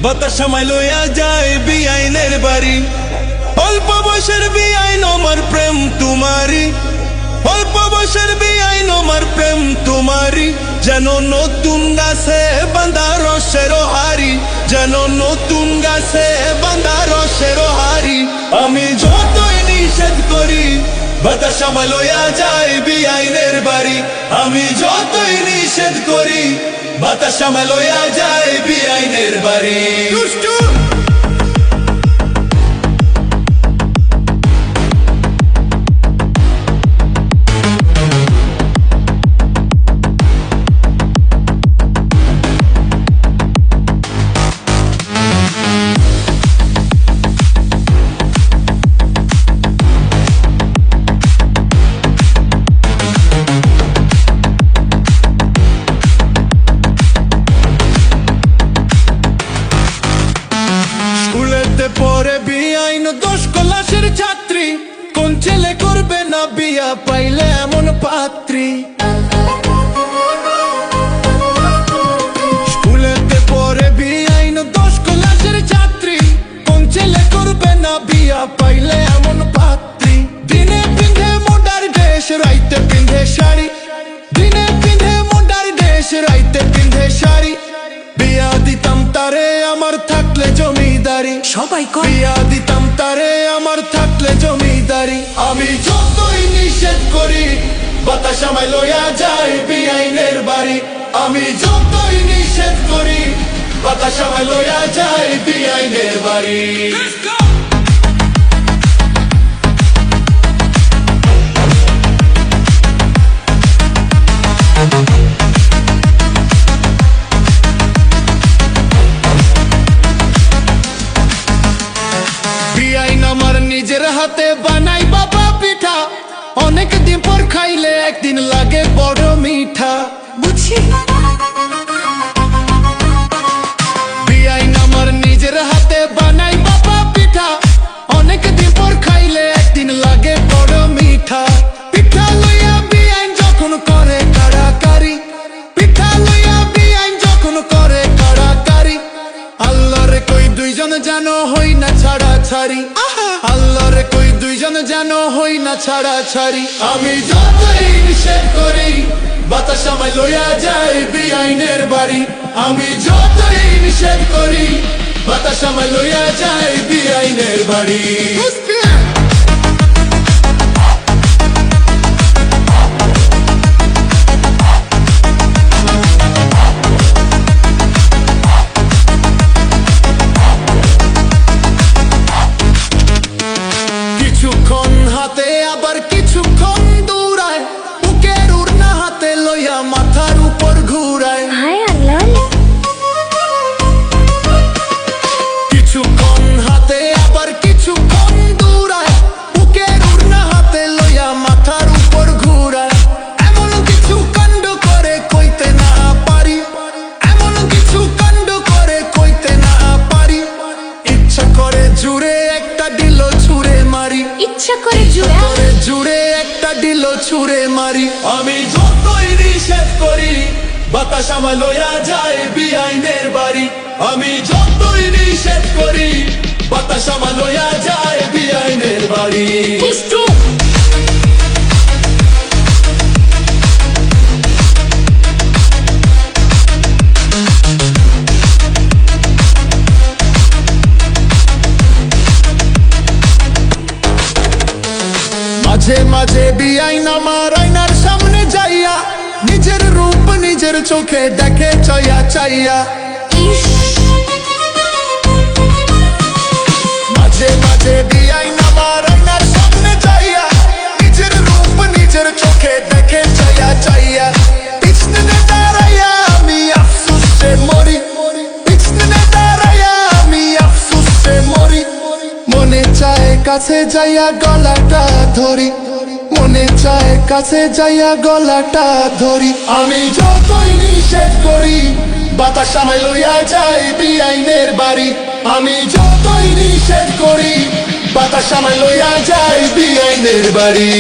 বাতাস আমায় লইয়া যায় বিআইনের বাড়ি। অল্প বয়সের বিআইন আমার প্রেম তোমারি, অল্প বয়সের বিআইন আমার প্রেম তোমারি। যেন নতুন গাছে বাঁধা রসের হারি, যেন নতুন গাছে বাঁধা রসের হারি। আমি যতই নিষেধ করি বাতাস আমায় লইয়া যায় বিআইনের বাড়ি। আমি যতই নিষেধ করি বাতাস আমায় লইয়া যায় বিআইনের বাড়ি। স্কুলেতে পড়ে বিআইন 10 ক্লাসের ছাত্রী, কোন ছেলে করবে না বিয়া পাইলে এমন পাত্রী। স্কুলেতে পড়ে বিআইন 10 ক্লাসের ছাত্রী, কোন ছেলে করবে না বিয়া পাইলে এমন পাত্রী। দিনে পিন্ধে মোডার ড্রেস, রাইতে পিন্ধে শাড়ি, দিনে পিন্ধে মোডার ড্রেস, রাইতে পিন্ধে শাড়ি। বিয়া দিতাম তারে আমার থাকলে জমিদারি, সবাই কয় বিয়া দিতাম তারে আমার থাকলে জমিদারি। আমি যতই নিষেধ করি বাতাস আমায় লইয়া যায় বিআইনের বাড়ি। আমি যতই নিষেধ করি বাতাস আমায় লইয়া যায় বিআইনের বাড়ি। বিআইন আমার নিজের হাতে বানাই বাবা পিঠা, অনেক দিন পর খাইলে একদিন লাগে বড় মিঠা। বুঝছি বিআইন আমার নিজের হাতে বানাই বাবা পিঠা, অনেক দিন পর খাইলে একদিন লাগে বড় মিঠা। পিঠা লইয়া বিআইন যখন করে কাড়াকাড়ি, পিঠা লইয়া বিআইন যখন করে কাড়াকাড়ি। আল্লাহরে কই দুইজন যেন হই না ছাড়া ছাড়ি, আল্লাহরে কই দুইজন যেন হই না ছাড়া ছাড়ি। আমি যতই নিষেধ করি বাতাস আমায় লইয়া যায় বিআইনের বাড়ি। আমি যতই নিষেধ করি বাতাস আমায় লইয়া যায় বিআইনের বাড়ি। কিছুক্ষণ হাতে আবার কিছুক্ষণ দূরায়, বুকের উড়না হাতে লইয়া মাথার উপর ঘুরায়। হায় আল্লাহ, কিছুক্ষণ হাতে আবার কিছুক্ষণ দূরায়, বুকের উড়না হাতে লইয়া মাথার উপর ঘুরায়। এমন কিছু কাণ্ড করে কইতে না পারি, এমন কিছু কাণ্ড করে কইতে না পারি। ইচ্ছা করে জুড়ে একটা দিল ছুঁড়ে মারি, ইচ্ছা করে জুড়ে একটা দিল ছুঁড়ে মারি। আমি যতই নিষেধ করি বাতাস আমায় লইয়া যায় বিআইনের বাড়ি। আমি যতই নিষেধ করি বাতাস আমায় লইয়া যায় বিআইনের বাড়ি। মাঝে মাঝে বিআইন আমার আয়নার সামনে যাইয়া নিজের রূপ নিজের চোখে দেখে চাইয়া চাইয়া। মাঝে মাঝে বিআইন আমার আয়নার সামনে যাইয়া নিজের রূপ নিজের চোখে দেখে চাইয়া চাইয়া। পিছনে দাঁড়াইয়া আমি আফসোসে মরি, পিছনে দাঁড়াইয়া আমি আফসোসে মরি। মনে চায় কাছে যাইয়া গলাটা ধরি, মনে চায় কাছে যাইয়া গলাটা ধরি। আমি যতই নিষেধ করি বাতাস আমায় লইয়া যায় বিআইনের বাড়ি। আমি যতই নিষেধ করি বাতাস আমায় লইয়া যায় বিআইনের বাড়ি।